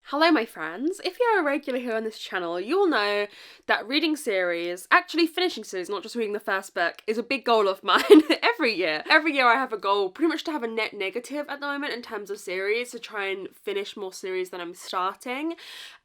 Hello my friends, if you're a regular here on this channel, you will know that reading series, actually finishing series, not just reading the first book, is a big goal of mine every year. Every year I have a goal pretty much to have a net negative at the moment in terms of series, to try and finish more series than I'm starting.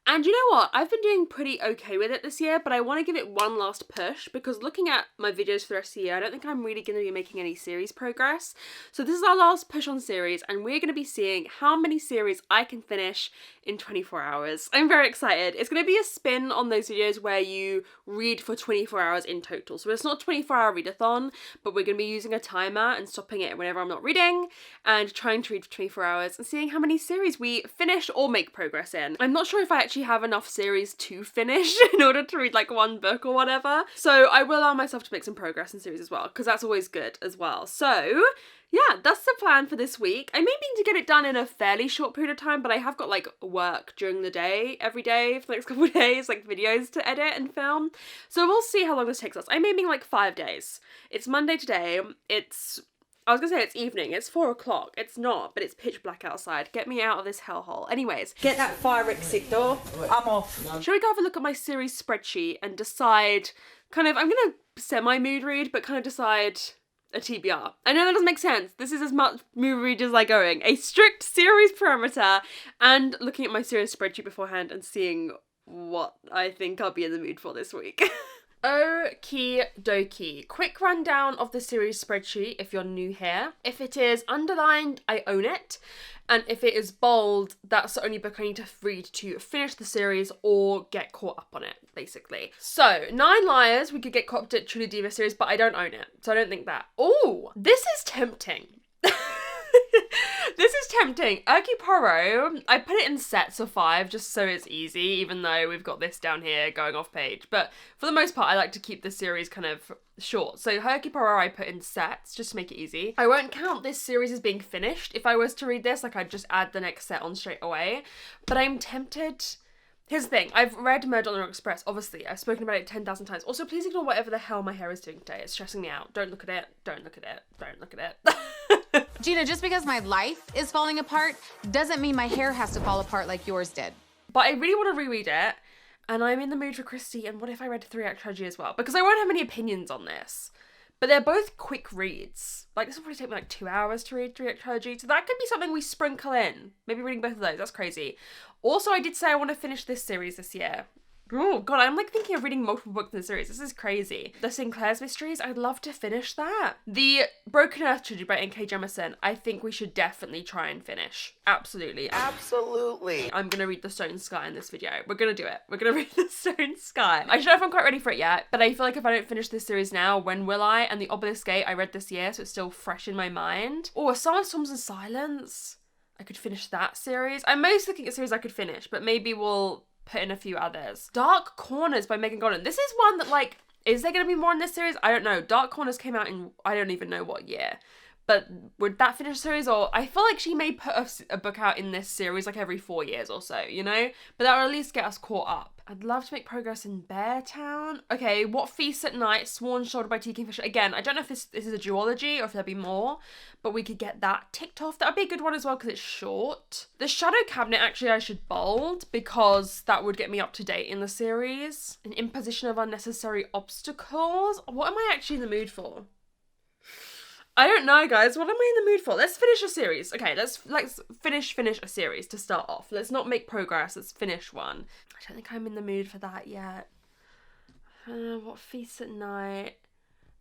And you know what? I've been doing pretty okay with it this year, but I want to give it one last push because looking at my videos for the rest of the year, I don't think I'm really going to be making any series progress. So this is our last push on series and we're going to be seeing how many series I can finish in 24 hours. I'm very excited. It's going to be a spin on those videos where you read for 24 hours in total. So it's not a 24-hour readathon, but we're going to be using a timer and stopping it whenever I'm not reading and trying to read for 24 hours and seeing how many series we finish or make progress in. I'm not sure if I actually have enough series to finish in order to read like one book or whatever. So I will allow myself to make some progress in series as well, because that's always good as well. So yeah, that's the plan for this week. I'm aiming to get it done in a fairly short period of time, but I have got like work during the day, every day for the next couple of days, like videos to edit and film. So we'll see how long this takes us. I'm aiming like 5 days. It's Monday today. I was gonna say it's evening, it's 4 o'clock. It's not, but it's pitch black outside. Get me out of this hellhole. Anyways. Get that fire exit door. I'm off. Shall we go have a look at my series spreadsheet and decide, I'm gonna semi-mood read, but kind of decide a TBR. I know that doesn't make sense. This is as much mood read as I'm going. A strict series parameter and looking at my series spreadsheet beforehand and seeing what I think I'll be in the mood for this week. Okie dokie. Quick rundown of the series spreadsheet if you're new here. If it is underlined, I own it. And if it is bold, that's the only book I need to read to finish the series or get caught up on it, basically. So, 9 Liars, we could get caught up to Truly Diva series, but I don't own it. So I don't think that. Oh, this is tempting. This is tempting. Hercule Poirot, I put it in sets of 5 just so it's easy, even though we've got this down here going off page. But for the most part, I like to keep the series kind of short. So Hercule Poirot I put in sets just to make it easy. I won't count this series as being finished. If I was to read this, I'd just add the next set on straight away. But I'm tempted. Here's the thing, I've read Murder on the Orient Express, obviously, I've spoken about it 10,000 times. Also, please ignore whatever the hell my hair is doing today, it's stressing me out. Don't look at it, don't look at it, don't look at it. Gina, just because my life is falling apart doesn't mean my hair has to fall apart like yours did. But I really want to reread it, and I'm in the mood for Christie, and what if I read the 3-act trilogy as well? Because I won't have any opinions on this. But they're both quick reads. Like, this will probably take me like 2 hours to read 3-act trilogy, so that could be something we sprinkle in. Maybe reading both of those, that's crazy. Also, I did say I want to finish this series this year. Oh god, I'm like thinking of reading multiple books in the series. This is crazy. The Sinclair's Mysteries, I'd love to finish that. The Broken Earth trilogy by N.K. Jemisin, I think we should definitely try and finish. Absolutely. Absolutely. I'm gonna read The Stone Sky in this video. We're gonna do it. We're gonna read The Stone Sky. I don't know if I'm quite ready for it yet, but I feel like if I don't finish this series now, when will I? And The Obelisk Gate I read this year, so it's still fresh in my mind. Oh, A Song of Storms and Silence. I could finish that series. I'm most looking at series I could finish, but maybe we'll put in a few others. Dark Corners by Megan Goldman. This is one that, like, is there going to be more in this series? I don't know. Dark Corners came out in, I don't even know what year. But would that finish the series? Or I feel like she may put a book out in this series like every 4 years or so, you know? But that will at least get us caught up. I'd love to make progress in Beartown. Okay, What Feasts at Night, Sworn Shoulder by T. Kingfisher. Again, I don't know if this is a duology or if there'll be more, but we could get that ticked off. That would be a good one as well because it's short. The Shadow Cabinet, actually, I should bold because that would get me up to date in the series. An Imposition of Unnecessary Obstacles. What am I actually in the mood for? I don't know, guys. What am I in the mood for? Let's finish a series. Okay, let's finish a series to start off. Let's not make progress. Let's finish one. I don't think I'm in the mood for that yet. What Feasts at Night?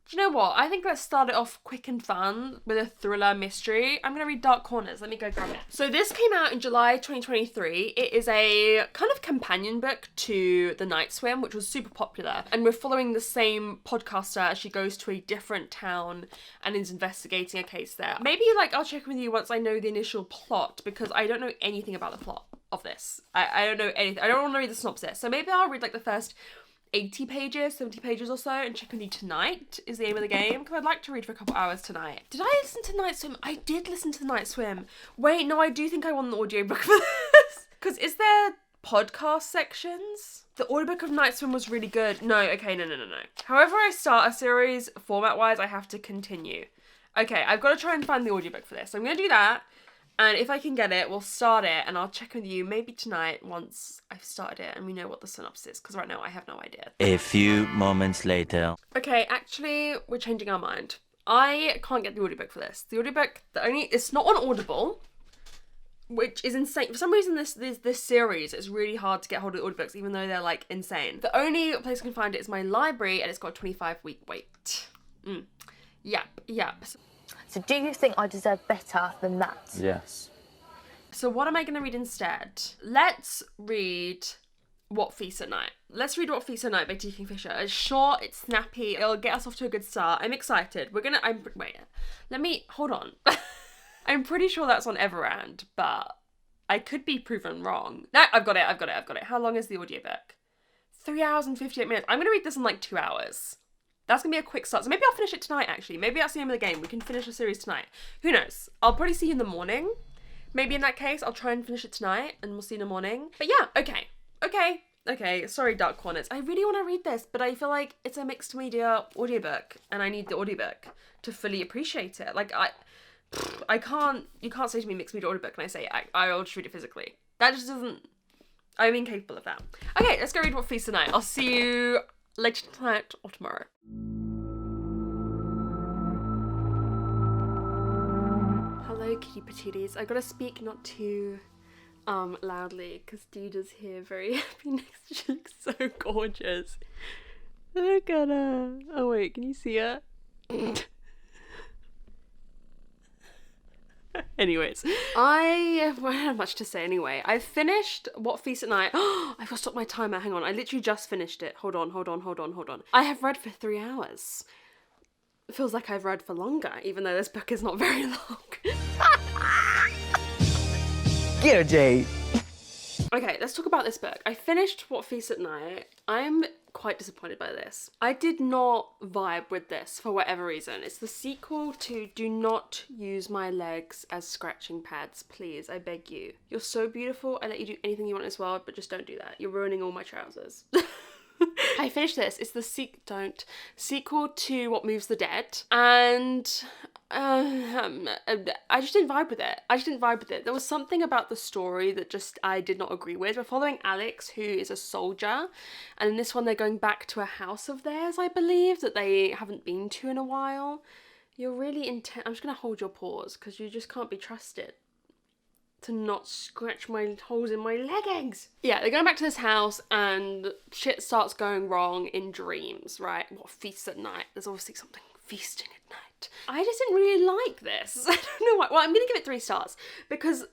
Do you know what? I think let's start it off quick and fun with a thriller mystery. I'm going to read Dark Corners. Let me go grab it. So this came out in July 2023. It is a kind of companion book to The Night Swim, which was super popular. And we're following the same podcaster as she goes to a different town and is investigating a case there. Maybe I'll check with you once I know the initial plot because I don't know anything about the plot of this. I don't know anything. I don't want to read the synopsis. So maybe I'll read the first 80 pages, 70 pages or so, and check with you tonight is the aim of the game, because I'd like to read for a couple hours tonight. Did I listen to Night Swim? I did listen to The Night Swim. Wait, no, I do think I want the audiobook for this. Because is there podcast sections? The audiobook of Night Swim was really good. No, okay, no. However I start a series, format-wise, I have to continue. Okay, I've got to try and find the audiobook for this. So I'm going to do that. And if I can get it, we'll start it, and I'll check with you maybe tonight once I've started it and we know what the synopsis is, because right now I have no idea. A few moments later. Okay, actually, we're changing our mind. I can't get the audiobook for this. The audiobook, it's not on Audible, which is insane. For some reason, this series, it's really hard to get hold of the audiobooks, even though they're, like, insane. The only place I can find it is my library, and it's got a 25-week wait. Yep. So do you think I deserve better than that? Yes. So what am I going to read instead? Let's read What Feasts at Night. Let's read What Feasts at Night by T. Kingfisher. It's short, it's snappy, it'll get us off to a good start. I'm excited. Hold on. I'm pretty sure that's on Everand, but I could be proven wrong. No, I've got it. How long is the audiobook? 3 hours and 58 minutes. I'm going to read this in like 2 hours. That's going to be a quick start. So maybe I'll finish it tonight, actually. Maybe that's the name of the game. We can finish the series tonight. Who knows? I'll probably see you in the morning. Maybe in that case, I'll try and finish it tonight and we'll see you in the morning. But yeah, okay. Sorry, Dark Corners. I really want to read this, but I feel like it's a mixed media audiobook and I need the audiobook to fully appreciate it. Like, you can't say to me mixed media audiobook and I say, I'll just read it physically. That just doesn't, I'm incapable of that. Okay, let's go read What Feasts Tonight. I'll see you later tonight or tomorrow. Hello, kitty patooties. I gotta speak not too loudly because Duda's here, very happy next to. She looks so gorgeous. Look at her. Oh wait, can you see her? Anyways, I don't have much to say anyway. I've finished What Feast at Night. I've got to stop my timer. Hang on. I literally just finished it. Hold on. I have read for 3 hours. It feels like I've read for longer, even though this book is not very long. Get her, Jade. Okay, let's talk about this book. I finished What Feast at Night. I'm quite disappointed by this. I did not vibe with this for whatever reason. It's the sequel to Do Not Use My Legs as Scratching Pads, please, I beg you. You're so beautiful, I let you do anything you want in this world, but just don't do that. You're ruining all my trousers. I finished this. It's the sequel to What Moves the Dead, and I just didn't vibe with it. There was something about the story that just I did not agree with. We're following Alex, who is a soldier, and in this one they're going back to a house of theirs, I believe, that they haven't been to in a while. You're really intense. I'm just gonna hold your paws because you just can't be trusted to not scratch my holes in my leggings. Yeah, they're going back to this house and shit starts going wrong in dreams, right? What feasts at night? There's obviously something feasting at night. I just didn't really like this. I don't know why. Well, I'm gonna give it 3 stars because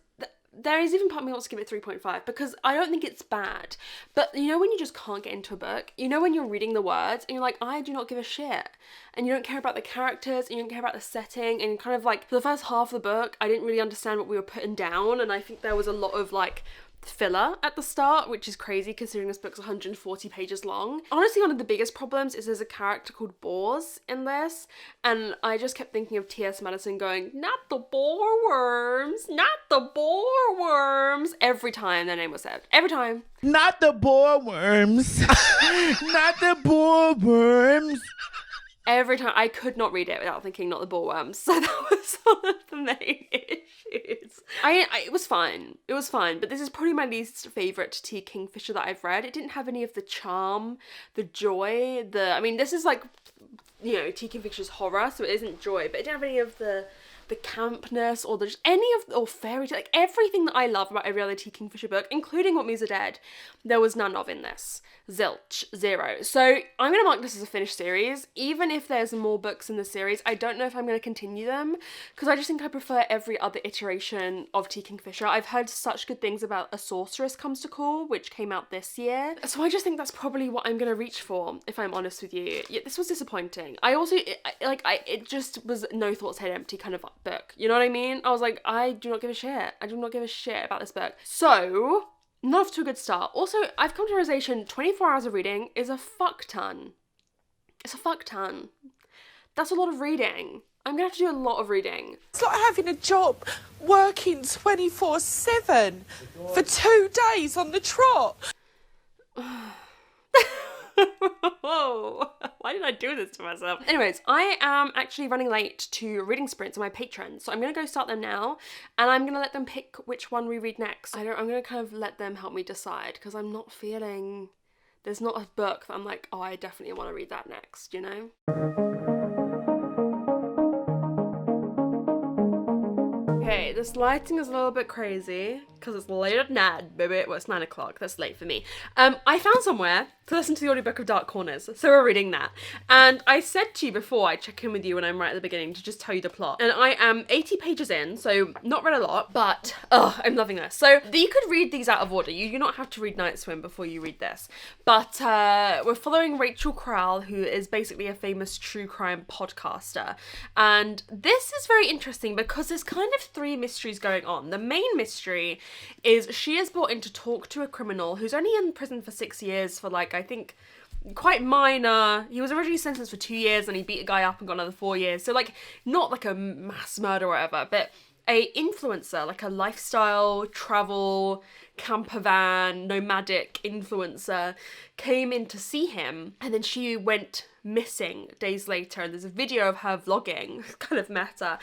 there is even part of me who wants to give it 3.5 because I don't think it's bad. But you know when you just can't get into a book? You know when you're reading the words and you're like, I do not give a shit. And you don't care about the characters and you don't care about the setting, and kind of like for the first half of the book, I didn't really understand what we were putting down, and I think there was a lot of like filler at the start, which is crazy considering this book's 140 pages long. Honestly, one of the biggest problems is there's a character called Bores in this, and I just kept thinking of T.S. Madison going, not the boar worms, every time their name was said. Every time. Not the boar worms. Not the boar worms. Every time. I could not read it without thinking not the bollworms. So that was one of the main issues. It was fine. It was fine. But this is probably my least favourite T. Kingfisher that I've read. It didn't have any of the charm, the joy, this is like, you know, T. Kingfisher's horror, so it isn't joy, but it didn't have any of the campness or fairy tale, like everything that I love about every other T. Kingfisher book, including What Moves the Dead, there was none of in this. Zilch. 0. So I'm going to mark this as a finished series. Even if there's more books in the series, I don't know if I'm going to continue them because I just think I prefer every other iteration of T. Kingfisher. I've heard such good things about A Sorceress Comes to Call, which came out this year. So I just think that's probably what I'm going to reach for, if I'm honest with you. Yeah, this was disappointing. It just was no thoughts head empty kind of book. You know what I mean? I was like, I do not give a shit. I do not give a shit about this book. So, not off to a good start. Also, I've come to the realization 24 hours of reading is a fuck ton. It's a fuck ton. That's a lot of reading. I'm gonna have to do a lot of reading. It's like having a job working 24/7 for 2 days on the trot. Whoa, why did I do this to myself? Anyways, I am actually running late to reading sprints on my patrons, so I'm gonna go start them now, and I'm gonna let them pick which one we read next. I'm gonna kind of let them help me decide, because I'm not feeling, there's not a book that I'm like, oh, I definitely want to read that next, you know? Okay, this lighting is a little bit crazy because it's late at night, baby. Well, it's 9 o'clock. That's late for me. I found somewhere to listen to the audiobook of Dark Corners, so we're reading that. And I said to you before, I check in with you when I'm right at the beginning to just tell you the plot. And I am 80 pages in, so not read a lot, but I'm loving this. So you could read these out of order. You do not have to read Night Swim before you read this. But we're following Rachel Crowell, who is basically a famous true crime podcaster. And this is very interesting because there's kind of 3 mysteries going on. The main mystery is she is brought in to talk to a criminal who's only in prison for 6 years for, like, I think quite minor. He was originally sentenced for 2 years and he beat a guy up and got another 4 years. So, like, not like a mass murder or whatever, but a influencer, like a lifestyle, travel, camper van, nomadic influencer came in to see him, and then she went missing days later, and there's a video of her vlogging, kind of meta,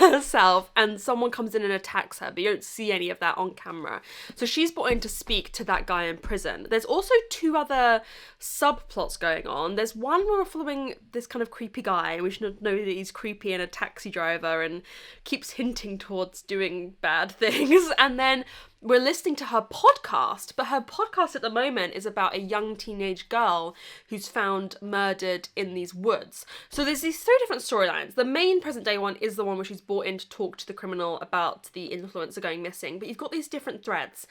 herself, and someone comes in and attacks her, but you don't see any of that on camera. So she's brought in to speak to that guy in prison. There's also 2 other subplots going on. There's one where we're following this kind of creepy guy, and we should know that he's creepy and a taxi driver and keeps hinting towards doing bad things. And then we're listening to her podcast, but her podcast at the moment is about a young teenage girl who's found murdered in these woods. So there's these 3 different storylines. The main present day one is the one where she's brought in to talk to the criminal about the influencer going missing, but you've got these different threads,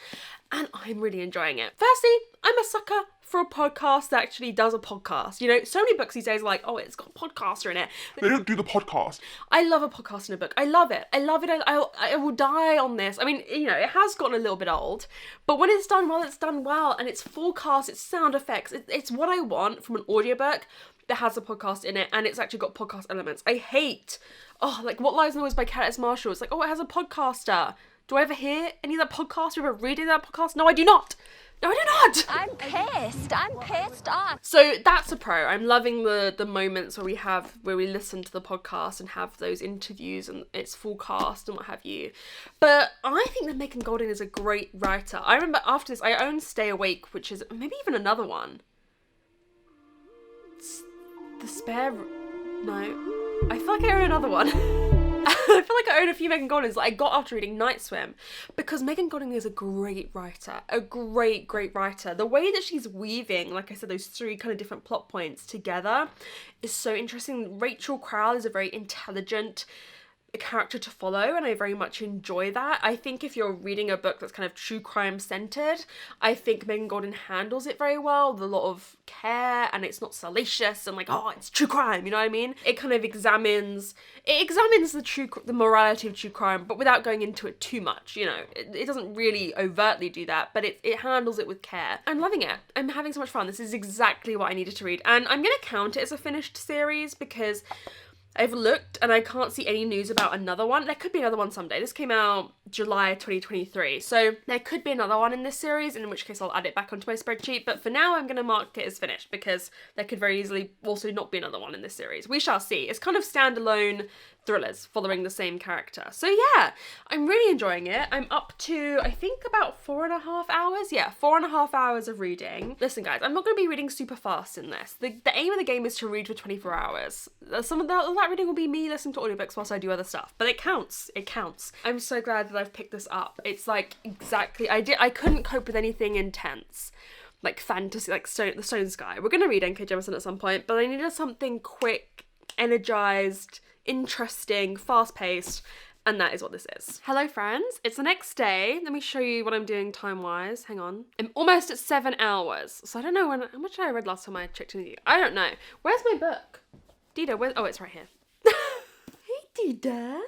and I'm really enjoying it. Firstly, I'm a sucker for a podcast that actually does a podcast. You know, so many books these days are like, oh, it's got a podcaster in it. They don't do the podcast. I love a podcast in a book. I love it. I love it. I will die on this. I mean, you know, it has gotten a little bit old, but when it's done well, it's done well, and it's full cast, it's sound effects. It's what I want from an audiobook that has a podcast in it, and it's actually got podcast elements. I hate, like What Lies in the Woods by Kat S. Marshall. It's like, oh, it has a podcaster. Do I ever hear any of that podcast? Do I ever read any of that podcast? No, I do not. No, I do not! I'm pissed. I'm pissed off. So that's a pro. I'm loving the moments where we listen to the podcast and have those interviews and it's full cast and what have you. But I think that Megan Golding is a great writer. I remember after this, I own Stay Awake, which is maybe even another one. It's The Spare... No. I feel like I own another one. I feel like I own a few Megan Goldings that I got after reading Night Swim, because Megan Golding is a great writer, a great writer. The way that she's weaving, like I said, those 3 kind of different plot points together is so interesting. Rachel Crowell is a very intelligent character to follow, and I very much enjoy that. I think if you're reading a book that's kind of true crime centered, I think Megan Golding handles it very well with a lot of care, and it's not salacious and like, oh, it's true crime, you know what I mean? It kind of examines the morality of true crime, but without going into it too much, you know. It doesn't really overtly do that, but it handles it with care. I'm loving it. I'm having so much fun. This is exactly what I needed to read, and I'm gonna count it as a finished series because I've looked and I can't see any news about another one. There could be another one someday. This came out July 2023. So there could be another one in this series, in which case I'll add it back onto my spreadsheet. But for now, I'm going to mark it as finished because there could very easily also not be another one in this series. We shall see. It's kind of standalone thrillers following the same character. So yeah, I'm really enjoying it. I'm up to, I think, about 4.5 hours. Yeah, 4.5 hours of reading. Listen, guys, I'm not going to be reading super fast in this. The aim of the game is to read for 24 hours. Some of that reading will be me listening to audiobooks whilst I do other stuff, but it counts. It counts. I'm so glad that I've picked this up. It's like exactly, I couldn't cope with anything intense. Like fantasy, like The Stone Sky. We're going to read N.K. Jemisin at some point, but I needed something quick, energized, interesting, fast-paced, and that is what this is. Hello friends, it's the next day. Let me show you what I'm doing time-wise. Hang on. I'm almost at 7 hours, so I don't know how much I read last time I checked in with you. I don't know. Where's my book? Dida, oh, it's right here. Hey Dida.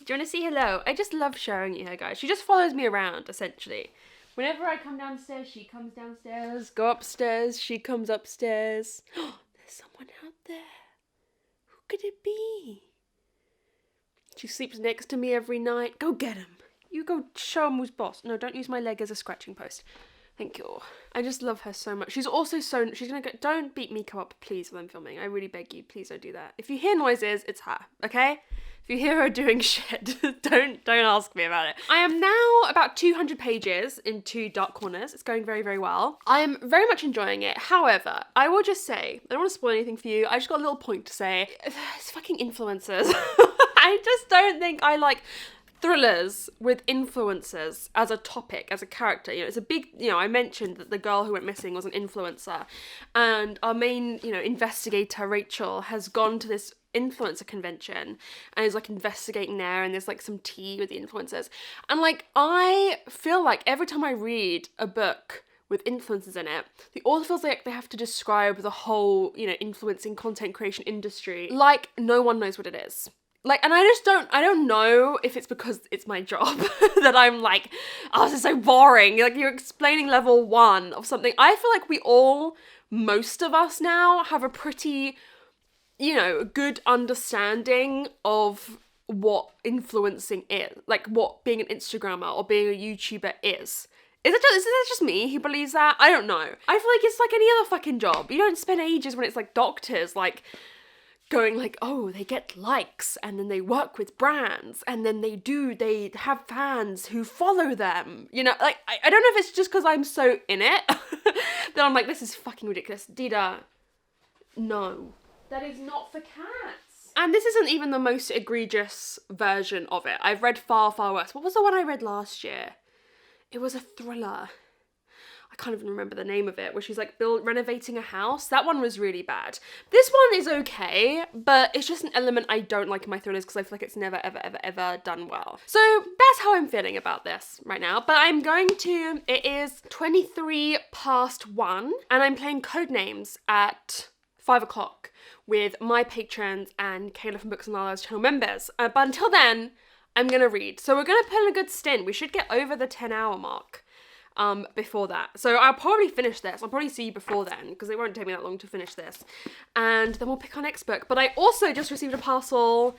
Do you want to say hello? I just love showing you her, guys. She just follows me around, essentially. Whenever I come downstairs, she comes downstairs. Go upstairs, she comes upstairs. There's someone out there. Who could it be? She sleeps next to me every night. Go get him. You go show him who's boss. No, don't use my leg as a scratching post. Thank you. I just love her so much. She's also so... She's gonna go... Don't beat Miko up, please, when I'm filming. I really beg you. Please don't do that. If you hear noises, it's her, okay? If you hear her doing shit, don't ask me about it. I am now about 200 pages into Dark Corners. It's going very, very well. I am very much enjoying it. However, I will just say, I don't want to spoil anything for you. I just got a little point to say. It's fucking influencers. I just don't think I like thrillers with influencers as a topic, as a character. You know, it's a big, you know, I mentioned that the girl who went missing was an influencer, and our main, you know, investigator, Rachel, has gone to this influencer convention and is like investigating there, and there's like some tea with the influencers. And like, I feel like every time I read a book with influencers in it, the author feels like they have to describe the whole, you know, influencing content creation industry like no one knows what it is. Like, and I don't know if it's because it's my job that I'm like, oh, this is so boring. Like, you're explaining level 1 of something. I feel like most of us now have a pretty, you know, good understanding of what influencing is. Like, what being an Instagrammer or being a YouTuber is. Is it just me who believes that? I don't know. I feel like it's like any other fucking job. You don't spend ages when it's like doctors, like, going like, oh, they get likes, and then they work with brands, and then they have fans who follow them, you know, like, I don't know if it's just because I'm so in it, that I'm like, this is fucking ridiculous. Dida, no. That is not for cats. And this isn't even the most egregious version of it. I've read far, far worse. What was the one I read last year? It was a thriller. I can't even remember the name of it, where she's like renovating a house. That one was really bad. This one is okay, but it's just an element I don't like in my thrillers because I feel like it's never, ever, ever, ever done well. So that's how I'm feeling about this right now. But I'm going to, it is 23 past 1, and I'm playing Codenames at 5 o'clock with my patrons and Kayla from Books and Lala's channel members. But until then, I'm gonna read. So we're gonna put in a good stint. We should get over the 10-hour mark before that. So I'll probably finish this. I'll probably see you before then, because it won't take me that long to finish this. And then we'll pick our next book. But I also just received a parcel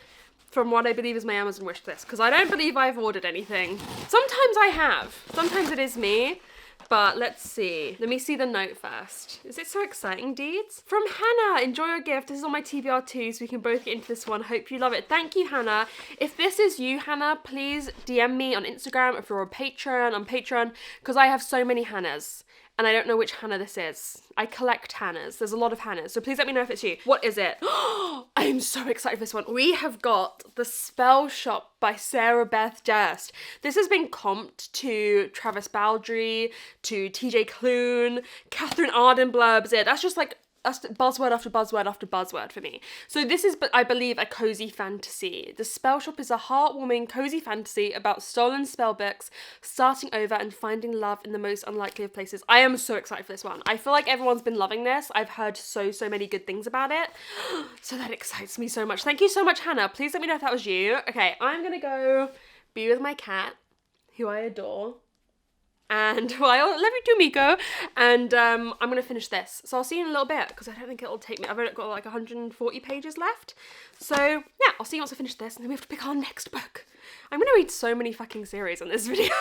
from what I believe is my Amazon wish list, because I don't believe I've ordered anything. Sometimes I have. Sometimes it is me. But let's see. Let me see the note first. Is it so exciting, Deeds? From Hannah, enjoy your gift. This is on my TBR too, so we can both get into this one. Hope you love it. Thank you, Hannah. If this is you, Hannah, please DM me on Instagram if you're a patron, on Patreon, because I have so many Hannahs. And I don't know which Hannah this is. I collect Hannahs. There's a lot of Hannahs. So please let me know if it's you. What is it? I am so excited for this one. We have got The Spell Shop by Sarah Beth Durst. This has been comped to Travis Baldry, to TJ Klune, Catherine Arden blurbs it. That's just like, that's buzzword after buzzword after buzzword for me. So this is, I believe, a cozy fantasy. The Spell Shop is a heartwarming, cozy fantasy about stolen spell books, starting over and finding love in the most unlikely of places. I am so excited for this one. I feel like everyone's been loving this. I've heard so many good things about it. So that excites me so much. Thank you so much, Hannah. Please let me know if that was you. Okay, I'm gonna go be with my cat, who I adore. And well, let me do Miko, and I'm gonna finish this. So I'll see you in a little bit, because I don't think it'll take me. I've only got like 140 pages left. So yeah, I'll see you once I finish this, and then we have to pick our next book. I'm gonna read so many fucking series on this video.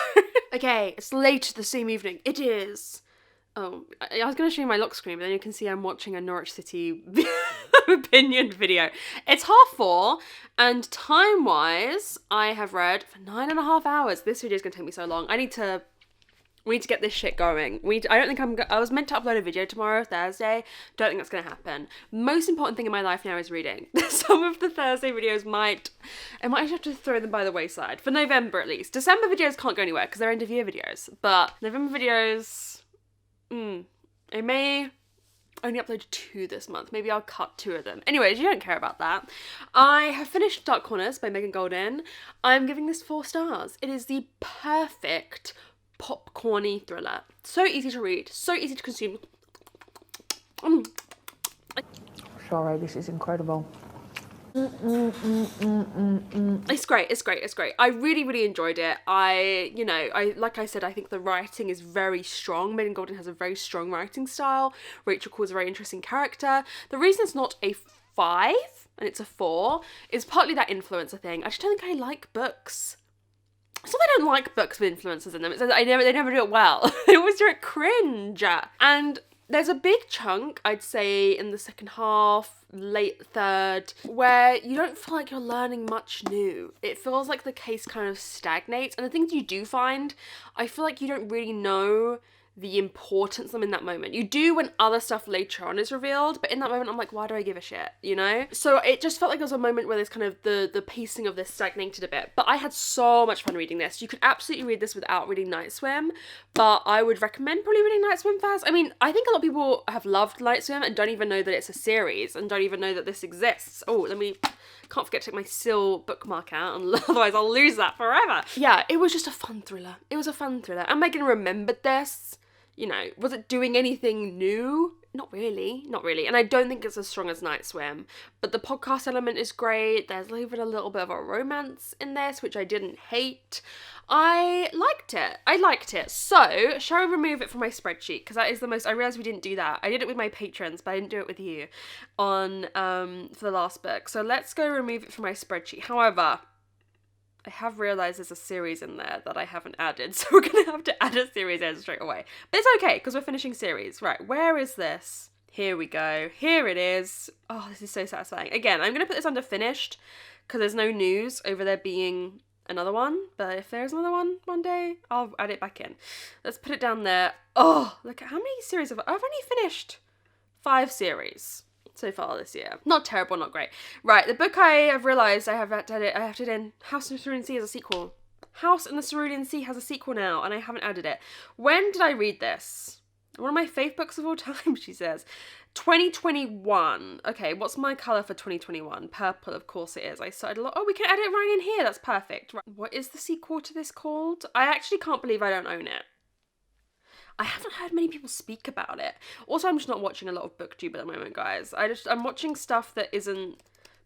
Okay, it's late the same evening. It is. Oh, I was gonna show you my lock screen, but then you can see I'm watching a Norwich City opinion video. It's 4:30, and time-wise, I have read for 9.5 hours. This video is gonna take me so long. We need to get this shit going. I don't think I was meant to upload a video tomorrow, Thursday. Don't think that's gonna happen. Most important thing in my life now is reading. Some of the Thursday videos I might have to throw them by the wayside. For November at least. December videos can't go anywhere because they're end of year videos. But November videos, I may only upload 2 this month. Maybe I'll cut 2 of them. Anyways, you don't care about that. I have finished Dark Corners by Megan Goldin. I'm giving this 4 stars. It is the perfect popcorny thriller. So easy to read, so easy to consume. Sorry, this is incredible. It's great. I really enjoyed it. Like I said, I think the writing is very strong. Megan Goldin has a very strong writing style. Rachel Cole's a very interesting character. The reason it's not a 5 and it's a 4 is partly that influencer thing. I just don't think I like books It's not that I don't like books with influencers in them. It's that they never do it well. They always do it cringe. And there's a big chunk, I'd say, in the second half, late third, where you don't feel like you're learning much new. It feels like the case kind of stagnates. And the things you do find, I feel like you don't really know the importance of them in that moment. You do when other stuff later on is revealed, but in that moment I'm like, why do I give a shit, you know? So it just felt like there was a moment where this kind of the pacing of this stagnated a bit, but I had so much fun reading this. You could absolutely read this without reading Night Swim, but I would recommend probably reading Night Swim first. I mean, I think a lot of people have loved Night Swim and don't even know that it's a series and don't even know that this exists. Oh, can't forget to take my Seal bookmark out, and otherwise I'll lose that forever. Yeah, it was just a fun thriller. It was a fun thriller. Am I gonna remember this? You know, was it doing anything new? Not really. And I don't think it's as strong as Night Swim. But the podcast element is great. There's even a little bit of a romance in this, which I didn't hate. I liked it. So, shall we remove it from my spreadsheet? Because that is the most... I realised we didn't do that. I did it with my patrons, but I didn't do it with you on for the last book. So let's go remove it from my spreadsheet. However, I have realised there's a series in there that I haven't added, so we're going to have to add a series in straight away. But it's okay, because we're finishing series. Right, where is this? Here we go. Here it is. Oh, this is so satisfying. Again, I'm going to put this under finished, because there's no news over there being another one. But if there's another one day, I'll add it back in. Let's put it down there. Oh, look at how many series I've only finished 5 series so far this year. Not terrible, not great. Right, the book I have realised I have to edit in. House in the Cerulean Sea has a sequel. House in the Cerulean Sea has a sequel now, and I haven't added it. When did I read this? One of my fave books of all time, she says. 2021. Okay, what's my colour for 2021? Purple, of course it is. I started a lot. Oh, we can edit right in here. That's perfect. Right. What is the sequel to this called? I actually can't believe I don't own it. I haven't heard many people speak about it. Also, I'm just not watching a lot of booktube at the moment, guys. I'm watching stuff that isn't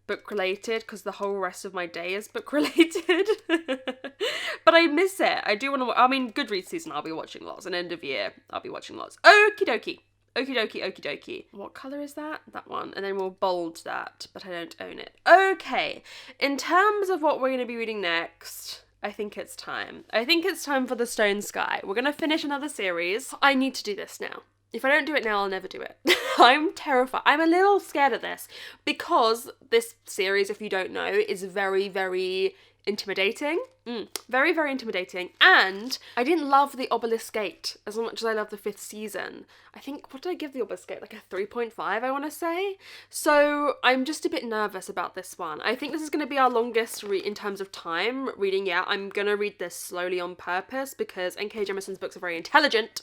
book related because the whole rest of my day is book related. But I miss it. I do want to. I mean, Goodreads season I'll be watching lots, and end of year I'll be watching lots. Okie dokie. Okie dokie, okie dokie. What colour is that? That one. And then we'll bold that, but I don't own it. Okay. In terms of what we're going to be reading next, I think it's time. I think it's time for The Stone Sky. We're going to finish another series. I need to do this now. If I don't do it now, I'll never do it. I'm terrified. I'm a little scared of this because this series, if you don't know, is very, very intimidating. Very, very intimidating. And I didn't love The Obelisk Gate as much as I love the 5th season. I think, what did I give The Obelisk Gate? Like a 3.5, I want to say. So I'm just a bit nervous about this one. I think this is going to be our longest in terms of time reading. Yeah, I'm going to read this slowly on purpose because N.K. Jemisin's books are very intelligent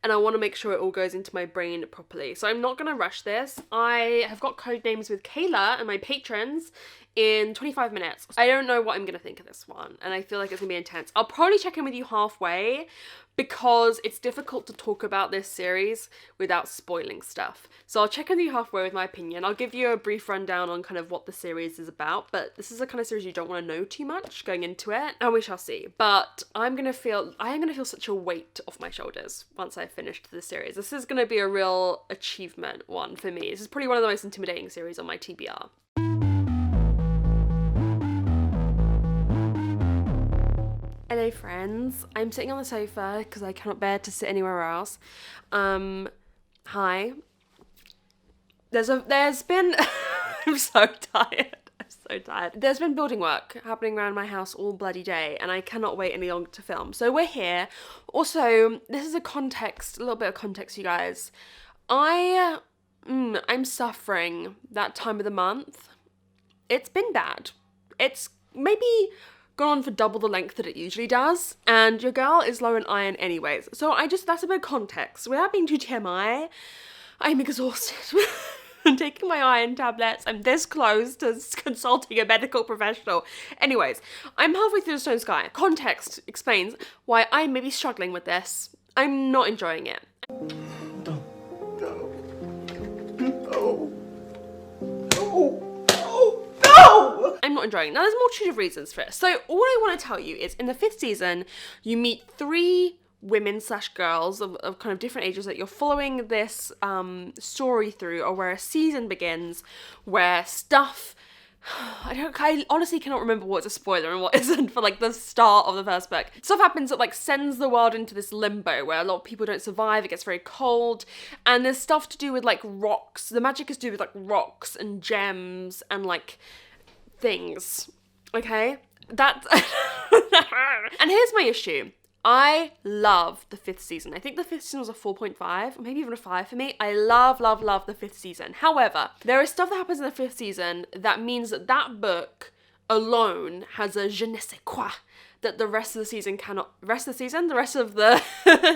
and I want to make sure it all goes into my brain properly. So I'm not going to rush this. I have got code names with Kayla and my patrons in 25 minutes. I don't know what I'm going to think of this one, and I feel like it's going to be intense. I'll probably check in with you halfway because it's difficult to talk about this series without spoiling stuff. So I'll check in with you halfway with my opinion. I'll give you a brief rundown on kind of what the series is about, but this is the kind of series you don't want to know too much going into it, and we shall see. But I am going to feel such a weight off my shoulders once I've finished the series. This is going to be a real achievement one for me. This is probably one of the most intimidating series on my TBR. Hello friends, I'm sitting on the sofa because I cannot bear to sit anywhere else. Hi. There's been, I'm so tired. There's been building work happening around my house all bloody day and I cannot wait any longer to film. So we're here. Also, this is a little bit of context, you guys. I'm suffering that time of the month. It's been bad. It's maybe gone on for double the length that it usually does, and your girl is low in iron anyways. So that's a bit of context. Without being too TMI, I'm exhausted. I'm taking my iron tablets. I'm this close to consulting a medical professional. Anyways, I'm halfway through The Stone Sky. Context explains why I may be struggling with this. I'm not enjoying it. I'm not enjoying it. Now, there's a multitude of reasons for it. So all I want to tell you is in the 5th season, you meet 3 women/girls of kind of different ages that you're following this story through, or where a season begins, where stuff I honestly cannot remember what's a spoiler and what isn't for like the start of the first book. Stuff happens that like sends the world into this limbo where a lot of people don't survive, it gets very cold, and there's stuff to do with like rocks. The magic is to do with like rocks and gems and like things. Okay? That's and here's my issue. I love the 5th season. I think the 5th season was a 4.5, or maybe even a 5 for me. I love the 5th season. However, there is stuff that happens in the 5th season that means that that book alone has a je ne sais quoi that the rest of the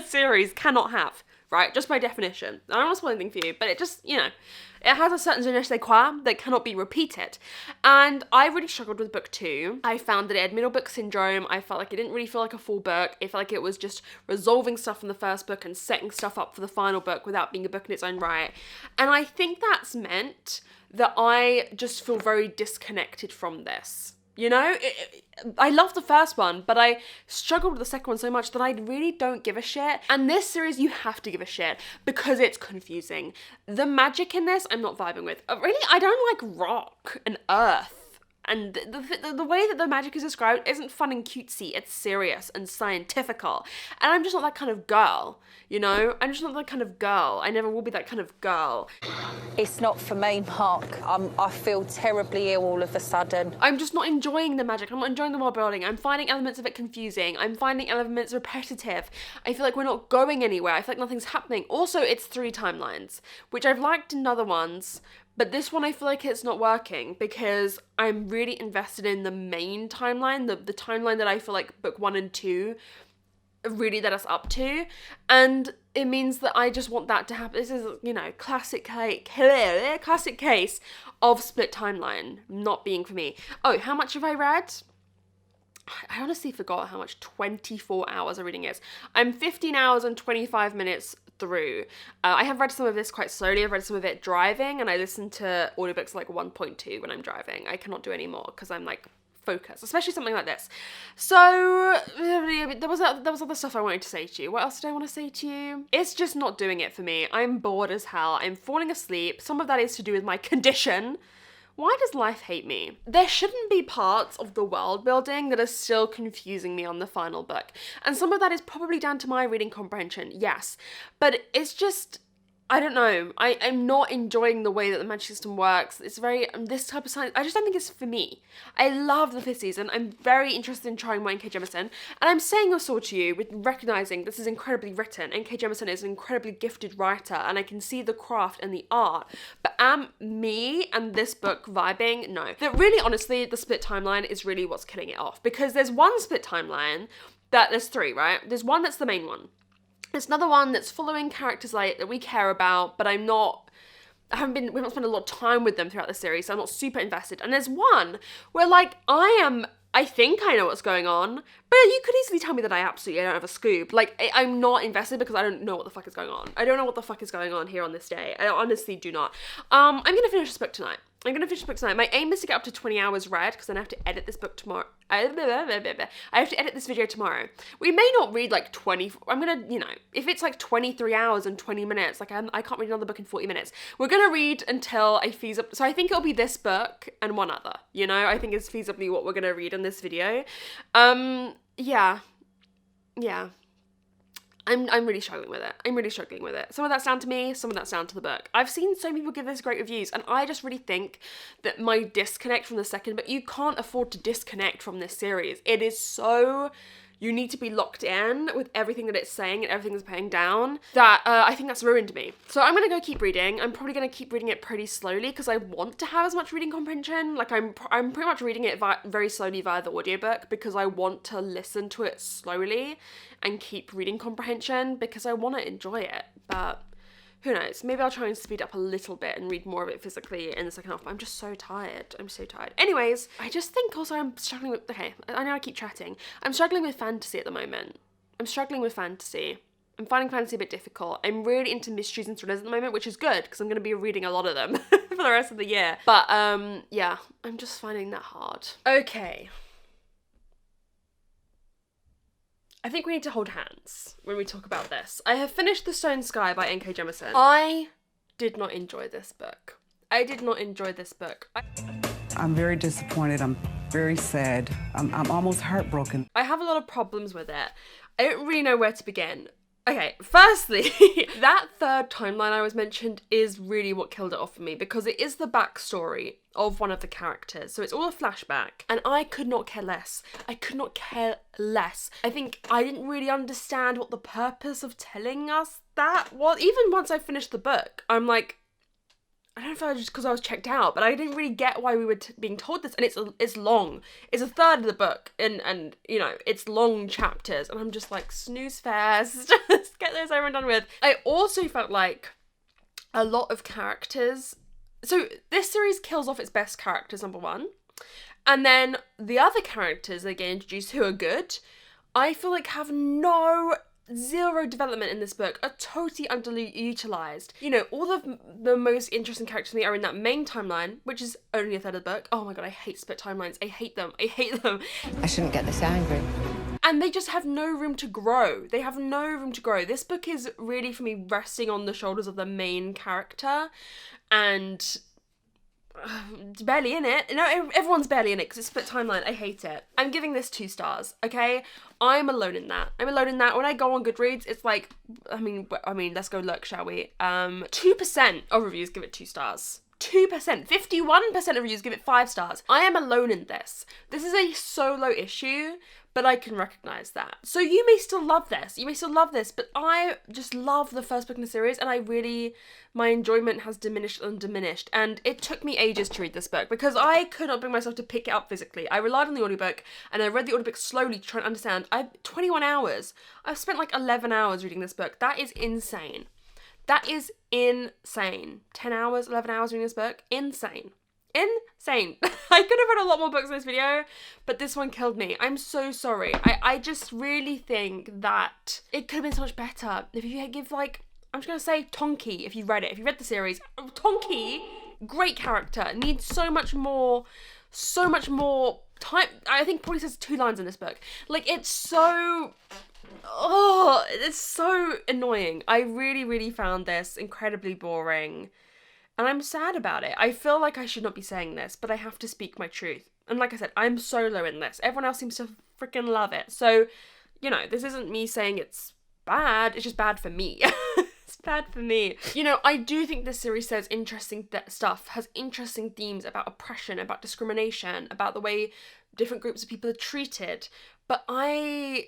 series cannot have, right? Just by definition. I don't want to spoil anything for you, but it just, you know, it has a certain je ne sais quoi that cannot be repeated. And I really struggled with book 2. I found that it had middle book syndrome. I felt like it didn't really feel like a full book. It felt like it was just resolving stuff from the first book and setting stuff up for the final book without being a book in its own right. And I think that's meant that I just feel very disconnected from this. You know, I love the first one, but I struggled with the second one so much that I really don't give a shit. And this series, you have to give a shit because it's confusing. The magic in this, I'm not vibing with. Really, I don't like rock and earth. And the way that the magic is described isn't fun and cutesy, it's serious and scientifical. And I'm just not that kind of girl, you know? I'm just not that kind of girl. I never will be that kind of girl. It's not for me, Mark. I feel terribly ill all of a sudden. I'm just not enjoying the magic. I'm not enjoying the world building. I'm finding elements of it confusing. I'm finding elements repetitive. I feel like we're not going anywhere. I feel like nothing's happening. Also, it's 3 timelines, which I've liked in other ones. But this one, I feel like it's not working because I'm really invested in the main timeline, the timeline that I feel like book 1 and 2 really led us up to. And it means that I just want that to happen. This is, you know, classic case of split timeline not being for me. Oh, how much have I read? I honestly forgot how much 24 hours of reading is. I'm 15 hours and 25 minutes through. I have read some of this quite slowly. I've read some of it driving, and I listen to audiobooks like 1.2 when I'm driving. I cannot do any more because I'm like focused, especially something like this. So there was other stuff I wanted to say to you. What else did I want to say to you? It's just not doing it for me. I'm bored as hell. I'm falling asleep. Some of that is to do with my condition. Why does life hate me? There shouldn't be parts of the world building that are still confusing me on the final book. And some of that is probably down to my reading comprehension, yes. But it's just, I don't know. I'm not enjoying the way that the magic system works. It's very, this type of science, I just don't think it's for me. I love the 5th season. I'm very interested in trying more N.K. Jemisin. And I'm saying this all to you with recognizing this is incredibly written. N.K. Jemisin is an incredibly gifted writer, and I can see the craft and the art. But am me and this book vibing? No. That really, honestly, the split timeline is really what's killing it off. Because there's one split timeline there's 3, right? There's one that's the main one. There's another one that's following characters like that we care about, but we haven't spent a lot of time with them throughout the series, so I'm not super invested. And there's one where like I think I know what's going on, but you could easily tell me that I absolutely don't have a scoop. Like, I'm not invested because I don't know what the fuck is going on. I don't know what the fuck is going on here on this day. I honestly do not. I'm gonna finish this book tonight. My aim is to get up to 20 hours read because then I have to edit this book tomorrow. I have to edit this video tomorrow. We may not read like 20, I'm gonna, you know, if it's like 23 hours and 20 minutes, like I can't read another book in 40 minutes. We're gonna read until I feasibly, so I think it'll be this book and one other, you know, I think it's feasibly what we're gonna read in this video. Yeah. I'm really struggling with it. Some of that's down to me, some of that's down to the book. I've seen so many people give this great reviews, and I just really think that my disconnect from the second book, you can't afford to disconnect from this series. It is so, you need to be locked in with everything that it's saying and everything that's putting down, that I think that's ruined me. So I'm gonna go keep reading. I'm probably gonna keep reading it pretty slowly because I want to have as much reading comprehension. Like I'm pretty much reading it very slowly via the audiobook because I want to listen to it slowly and keep reading comprehension because I want to enjoy it. But who knows? Maybe I'll try and speed up a little bit and read more of it physically in the second half. But I'm just so tired. Anyways, I just think also I'm struggling with, okay, I know I keep chatting. I'm struggling with fantasy at the moment. I'm finding fantasy a bit difficult. I'm really into mysteries and thrillers at the moment, which is good because I'm going to be reading a lot of them for the rest of the year. But yeah, I'm just finding that hard. Okay. I think we need to hold hands when we talk about this. I have finished The Stone Sky by N.K. Jemisin. I did not enjoy this book. I'm very disappointed. I'm very sad. I'm almost heartbroken. I have a lot of problems with it. I don't really know where to begin. Okay, firstly, that third timeline I was mentioned is really what killed it off for me, because it is the backstory of one of the characters. So it's all a flashback, and I could not care less. I could not care less. I think I didn't really understand what the purpose of telling us that was. Even once I finished the book, I'm like, I don't know if I was just because I was checked out, but I didn't really get why we were being told this. And it's long. It's a third of the book, and you know, it's long chapters. And I'm just like, snooze fest. Just get this over and done with. I also felt like a lot of characters. So this series kills off its best characters, number one. And then the other characters they get introduced who are good, I feel like have zero development in this book, are totally underutilized. You know, all of the most interesting characters to me are in that main timeline, which is only a third of the book. Oh my god, I hate split timelines. I hate them. I shouldn't get this angry. And they just have no room to grow. This book is really, for me, resting on the shoulders of the main character, and it's barely in it. No, everyone's barely in it because it's split timeline. I hate it. I'm giving this 2 stars, okay? I'm alone in that. When I go on Goodreads, it's like, I mean, let's go look, shall we? 2% of reviews give it 2 stars. 2%. 51% of reviews give it 5 stars. I am alone in this. This is a solo issue, but I can recognise that. So you may still love this. But I just love the first book in the series, and my enjoyment has diminished. And it took me ages to read this book because I could not bring myself to pick it up physically. I relied on the audiobook, and I read the audiobook slowly to try and understand. 21 hours. I've spent like 11 hours reading this book. That is insane. 10 hours, 11 hours reading this book. Insane. I could have read a lot more books in this video, but this one killed me. I'm so sorry. I just really think that it could have been so much better if you give, like, I'm just gonna say Tonki, if you read the series. Tonki, great character, needs so much more time. I think probably says 2 lines in this book. Like, it's so annoying. I really found this incredibly boring. And I'm sad about it. I feel like I should not be saying this, but I have to speak my truth. And like I said, I'm solo in this. Everyone else seems to freaking love it. So, you know, this isn't me saying it's bad. It's just bad for me. It's bad for me. You know, I do think this series says interesting stuff, has interesting themes about oppression, about discrimination, about the way different groups of people are treated. But I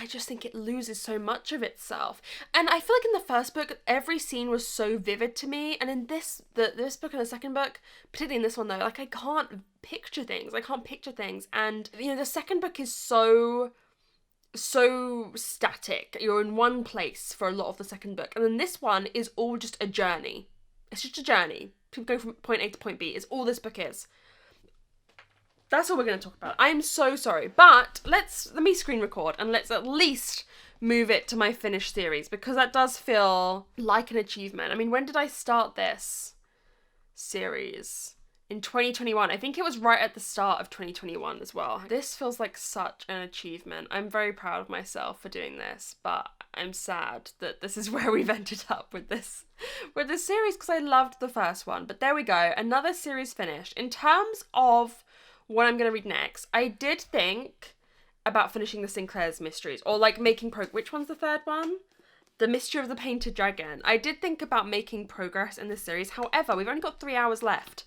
just think it loses so much of itself. And I feel like in the first book, every scene was so vivid to me. And in this book and the second book, particularly in this one though, like I can't picture things. And, you know, the second book is so static. You're in one place for a lot of the second book. And then this one is all just a journey. It's just a journey. People go from point A to point B. It's all this book is. That's all we're going to talk about. I'm so sorry. But let me screen record and let's at least move it to my finished series, because that does feel like an achievement. I mean, when did I start this series? In 2021. I think it was right at the start of 2021 as well. This feels like such an achievement. I'm very proud of myself for doing this, but I'm sad that this is where we've ended up with this series, because I loved the first one. But there we go. Another series finished. In terms of what I'm going to read next, I did think about finishing the Sinclair's Mysteries, or like making which one's the third one? The Mystery of the Painted Dragon. I did think about making progress in this series. However, we've only got 3 hours left,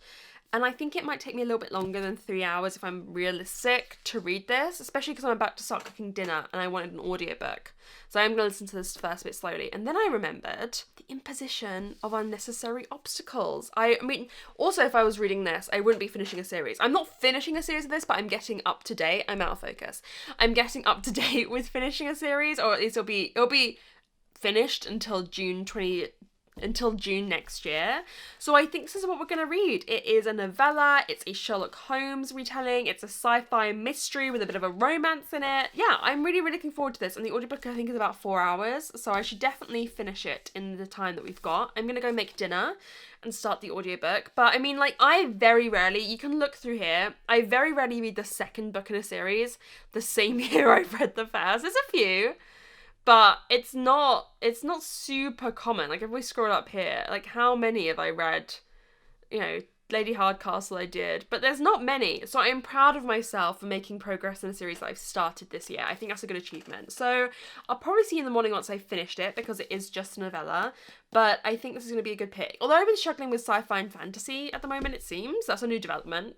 and I think it might take me a little bit longer than 3 hours if I'm realistic to read this, especially because I'm about to start cooking dinner and I wanted an audiobook. So I'm going to listen to this first bit slowly. And then I remembered the imposition of unnecessary obstacles. I mean, also if I was reading this, I wouldn't be finishing a series. I'm not finishing a series of this, but I'm getting up to date. I'm out of focus. I'm getting up to date with finishing a series, or at least it'll be finished until June next year. So I think this is what we're going to read. It is a novella, it's a Sherlock Holmes retelling, it's a sci-fi mystery with a bit of a romance in it. Yeah, I'm really looking forward to this, and the audiobook I think is about 4 hours, so I should definitely finish it in the time that we've got. I'm going to go make dinner and start the audiobook, but I mean, like, I very rarely, you can look through here, I very rarely read the second book in a series the same year I've read the first. There's a few, but it's not super common. Like, if we scroll up here, like, how many have I read, you know, Lady Hardcastle I did, but there's not many, so I'm proud of myself for making progress in a series that I've started this year. I think that's a good achievement. So I'll probably see you in the morning once I've finished it, because it is just a novella, but I think this is going to be a good pick. Although I've been struggling with sci-fi and fantasy at the moment, it seems. That's a new development.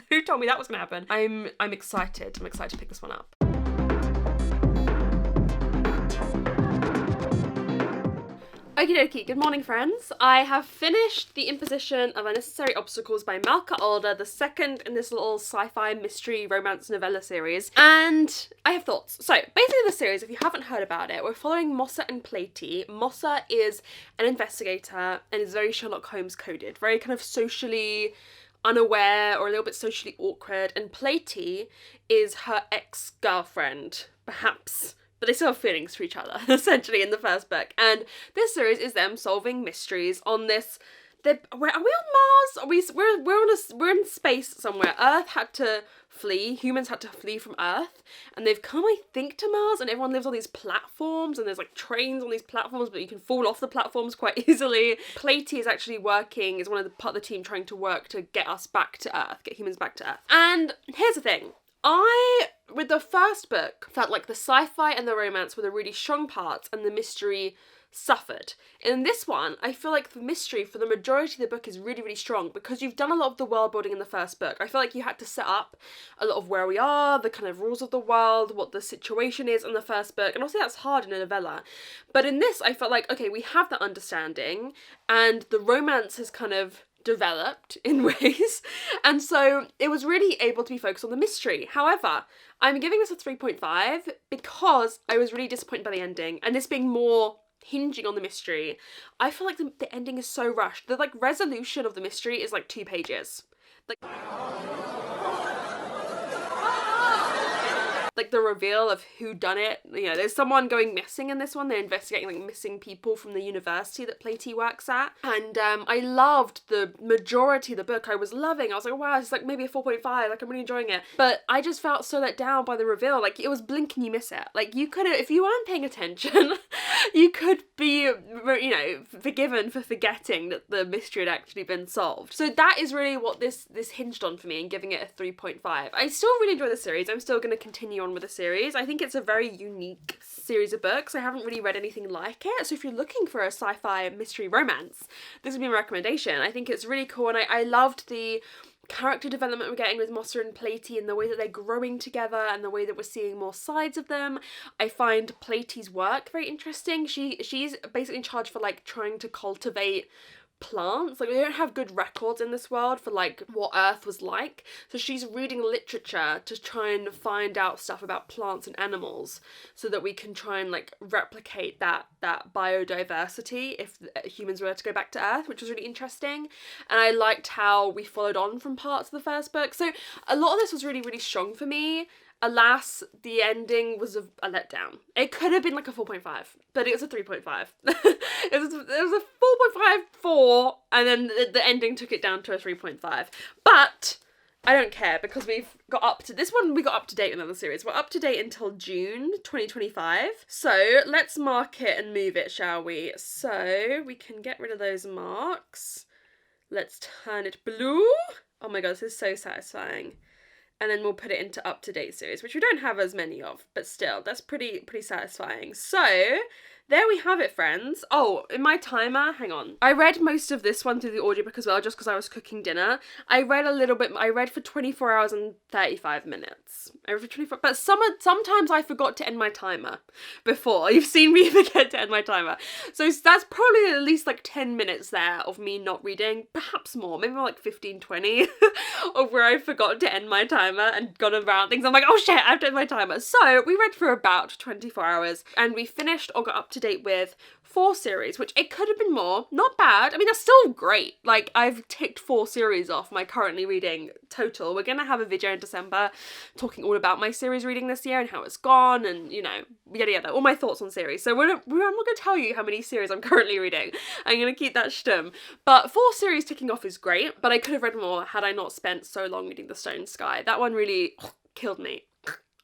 Who told me that was going to happen? I'm excited. I'm excited to pick this one up. Okie dokie, good morning friends. I have finished The Imposition of Unnecessary Obstacles by Malka Alder, the second in this little sci-fi mystery romance novella series, and I have thoughts. So basically the series, if you haven't heard about it, we're following Mossa and Platy. Mossa is an investigator and is very Sherlock Holmes coded, very kind of socially unaware or a little bit socially awkward, and Platy is her ex-girlfriend, perhaps. But they still have feelings for each other, essentially, in the first book. And this series is them solving mysteries on this. Are we on Mars? We're in space somewhere. Earth had to flee. Humans had to flee from Earth, and they've come, I think, to Mars. And everyone lives on these platforms, and there's like trains on these platforms, but you can fall off the platforms quite easily. Platy is actually working, is one of the part of the team trying to work to get us back to Earth, get humans back to Earth. And here's the thing. With the first book, felt like the sci-fi and the romance were the really strong parts and the mystery suffered. In this one, I feel like the mystery for the majority of the book is really, really strong because you've done a lot of the world building in the first book. I feel like you had to set up a lot of where we are, the kind of rules of the world, what the situation is in the first book, and obviously that's hard in a novella. But in this, I felt like, okay, we have that understanding, and the romance has kind of developed in ways, and so it was really able to be focused on the mystery. However, I'm giving this a 3.5 because I was really disappointed by the ending, and this being more hinging on the mystery, I feel like the ending is so rushed. The like resolution of the mystery is like 2 pages. Like the reveal of who done it. You know, there's someone going missing in this one. They're investigating like missing people from the university that Platy works at. And I loved the majority of the book. I was loving. I was like, wow, it's like maybe a 4.5. Like I'm really enjoying it. But I just felt so let down by the reveal. Like it was blink and you miss it. Like you could have, if you weren't paying attention, you could be, you know, forgiven for forgetting that the mystery had actually been solved. So that is really what this hinged on for me, and giving it a 3.5. I still really enjoy the series. I'm still going to continue on with the series. I think it's a very unique series of books. I haven't really read anything like it, so if you're looking for a sci-fi mystery romance, this would be my recommendation. I think it's really cool, and I loved the character development we're getting with Mossa and Platy, and the way that they're growing together and the way that we're seeing more sides of them. I find Platy's work very interesting. She's basically in charge for like trying to cultivate plants. Like, we don't have good records in this world for like what Earth was like, so she's reading literature to try and find out stuff about plants and animals so that we can try and like replicate that biodiversity if humans were to go back to Earth, which was really interesting. And I liked how we followed on from parts of the first book, so a lot of this was really, really strong for me. Alas, the ending was a letdown. It could have been like a 4.5, but it was a 3.5. it was a 4.5, 4, and then the ending took it down to a 3.5. But I don't care, because we've got up to this one. We got up to date in another series. We're up to date until June 2025. So let's mark it and move it, shall we? So we can get rid of those marks. Let's turn it blue. Oh my god, this is so satisfying. And then we'll put it into up-to-date series, which we don't have as many of, but still, that's pretty satisfying. So there we have it, friends. Oh, in my timer, hang on. I read most of this one through the audiobook as well, just because I was cooking dinner. I read a little bit. I read for 24 hours and 35 minutes. I read for 24, but sometimes I forgot to end my timer before. You've seen me forget to end my timer. So that's probably at least like 10 minutes there of me not reading, perhaps more, maybe more like 15, 20 of where I forgot to end my timer and gone around things. I'm like, oh shit, I have to end my timer. So we read for about 24 hours and we finished or got up to date with 4 series, which it could have been more. Not bad. I mean, that's still great. Like, I've ticked 4 series off my currently reading total. We're gonna have a video in December talking all about my series reading this year and how it's gone, and you know, yada, all my thoughts on series. So I'm not gonna tell you how many series I'm currently reading. I'm gonna keep that stum. But 4 series ticking off is great, but I could have read more had I not spent so long reading The Stone Sky. That one really killed me.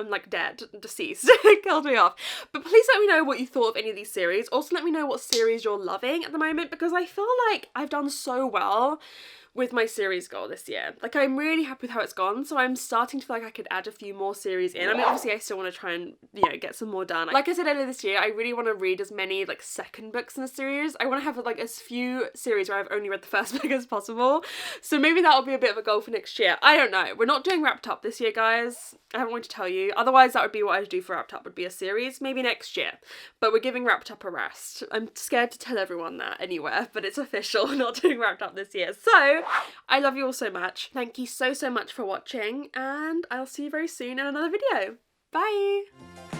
I'm like dead, deceased. It killed me off. But please let me know what you thought of any of these series. Also let me know what series you're loving at the moment, because I feel like I've done so well with my series goal this year. Like, I'm really happy with how it's gone, so I'm starting to feel like I could add a few more series in. I mean, obviously I still want to try and, you know, get some more done. Like I said earlier this year, I really want to read as many like second books in the series. I want to have like as few series where I've only read the first book as possible. So maybe that'll be a bit of a goal for next year. I don't know. We're not doing Wrapped Up this year, guys. I haven't wanted to tell you. Otherwise, that would be what I'd do for Wrapped Up, would be a series, maybe next year. But we're giving Wrapped Up a rest. I'm scared to tell everyone that anywhere, but it's official. We're not doing Wrapped Up this year. So, I love you all so much. Thank you so much for watching, and I'll see you very soon in another video. Bye!